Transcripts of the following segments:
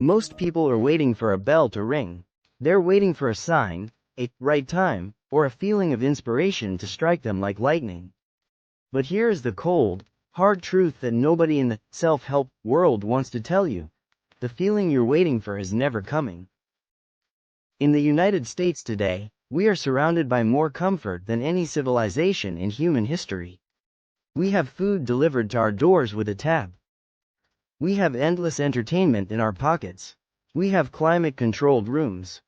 Most people are waiting for a bell to ring. They're waiting for a sign, a right time, or a feeling of inspiration to strike them like lightning. But here is the cold, hard truth that nobody in the self-help world wants to tell you. The feeling you're waiting for is never coming. In the United States today, we are surrounded by more comfort than any civilization in human history. We have food delivered to our doors with a tap. We have endless entertainment in our pockets. We have climate-controlled rooms.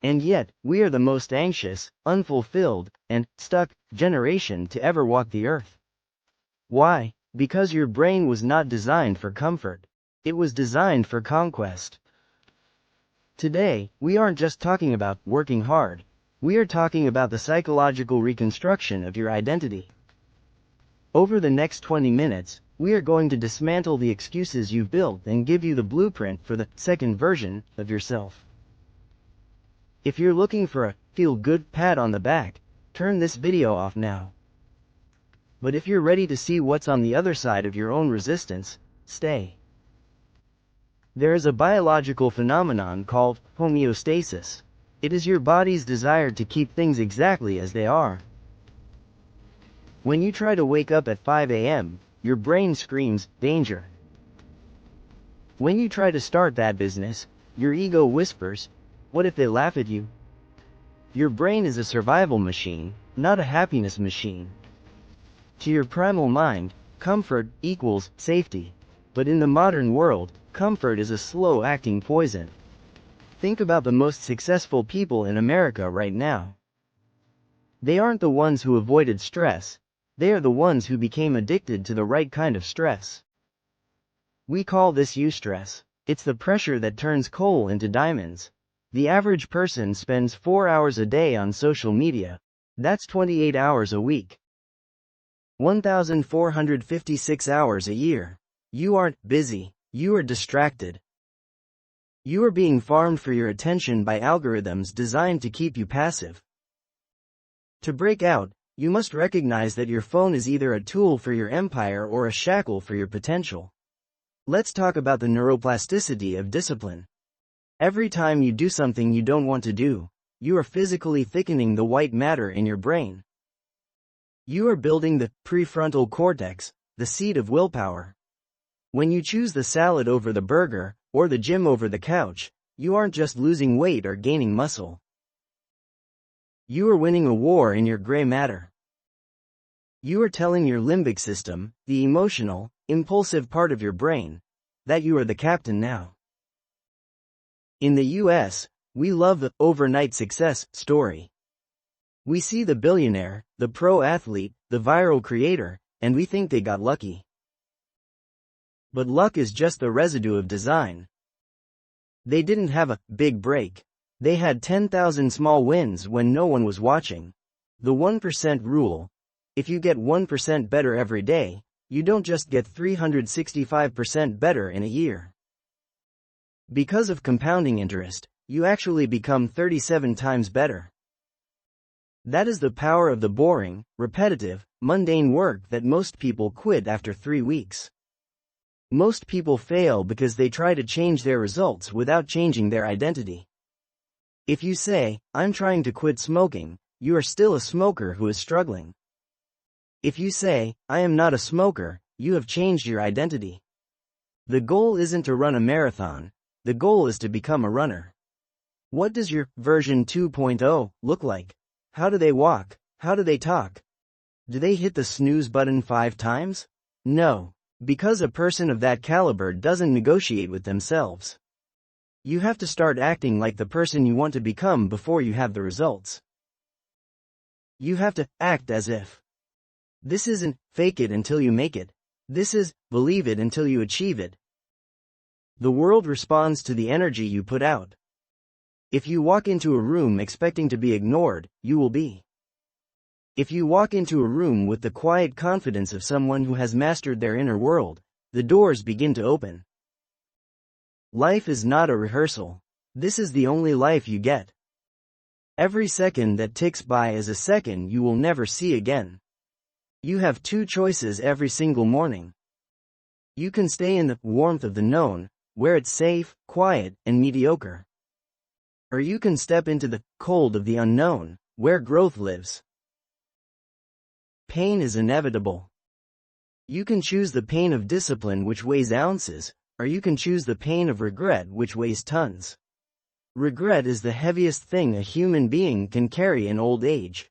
And yet, we are the most anxious, unfulfilled, and stuck generation to ever walk the earth. Why? Because your brain was not designed for comfort. It was designed for conquest. Today, we aren't just talking about working hard. We are talking about the psychological reconstruction of your identity. Over the next 20 minutes, we are going to dismantle the excuses you've built and give you the blueprint for the second version of yourself. If you're looking for a feel-good pat on the back, turn this video off now. But if you're ready to see what's on the other side of your own resistance, stay. There is a biological phenomenon called homeostasis. It is your body's desire to keep things exactly as they are. When you try to wake up at 5 a.m., your brain screams, danger. When you try to start that business, your ego whispers, what if they laugh at you? Your brain is a survival machine, not a happiness machine. To your primal mind, comfort equals safety. But in the modern world, comfort is a slow-acting poison. Think about the most successful people in America right now. They aren't the ones who avoided stress. They are the ones who became addicted to the right kind of stress. We call this Eustress. It's the pressure that turns coal into diamonds. The average person spends 4 hours a day on social media. That's 28 hours a week. 1,456 hours a year. You aren't busy. You are distracted. You are being farmed for your attention by algorithms designed to keep you passive. To break out, you must recognize that your phone is either a tool for your empire or a shackle for your potential. Let's talk about the neuroplasticity of discipline. Every time you do something you don't want to do, you are physically thickening the white matter in your brain. You are building the prefrontal cortex, the seat of willpower. When you choose the salad over the burger, or the gym over the couch, you aren't just losing weight or gaining muscle. You are winning a war in your gray matter. You are telling your limbic system, the emotional, impulsive part of your brain, that you are the captain now. In the US, we love the overnight success story. We see the billionaire, the pro athlete, the viral creator, and we think they got lucky. But luck is just the residue of design. They didn't have a big break. They had 10,000 small wins when no one was watching. The 1% rule. If you get 1% better every day, you don't just get 365% better in a year. Because of compounding interest, you actually become 37 times better. That is the power of the boring, repetitive, mundane work that most people quit after 3 weeks. Most people fail because they try to change their results without changing their identity. If you say, I'm trying to quit smoking, you are still a smoker who is struggling. If you say, I am not a smoker, you have changed your identity. The goal isn't to run a marathon, the goal is to become a runner. What does your version 2.0 look like? How do they walk? How do they talk? Do they hit the snooze button 5 times? No, because a person of that caliber doesn't negotiate with themselves. You have to start acting like the person you want to become before you have the results. You have to act as if. This isn't fake it until you make it. This is believe it until you achieve it. The world responds to the energy you put out. If you walk into a room expecting to be ignored, you will be. If you walk into a room with the quiet confidence of someone who has mastered their inner world, the doors begin to open. Life is not a rehearsal. This is the only life you get. Every second that ticks by is a second you will never see again. You have 2 choices every single morning. You can stay in the warmth of the known, where it's safe, quiet, and mediocre. Or you can step into the cold of the unknown, where growth lives. Pain is inevitable. You can choose the pain of discipline, which weighs ounces, or you can choose the pain of regret, which weighs tons. Regret is the heaviest thing a human being can carry in old age.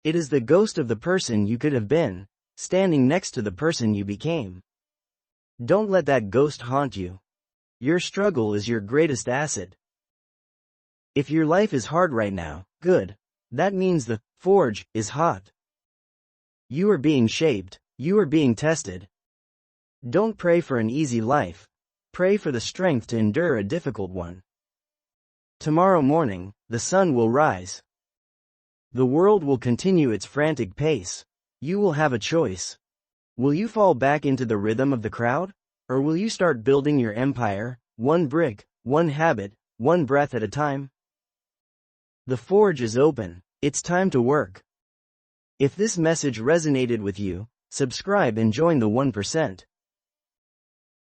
It is the ghost of the person you could have been, standing next to the person you became. Don't let that ghost haunt you. Your struggle is your greatest asset. If your life is hard right now, good. That means the forge is hot. You are being shaped, you are being tested. Don't pray for an easy life. Pray for the strength to endure a difficult one. Tomorrow morning, the sun will rise. The world will continue its frantic pace. You will have a choice. Will you fall back into the rhythm of the crowd? Or will you start building your empire, one brick, one habit, one breath at a time? The forge is open. It's time to work. If this message resonated with you, subscribe and join the 1%.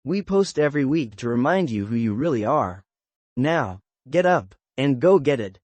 We post every week to remind you who you really are. Now, get up and go get it.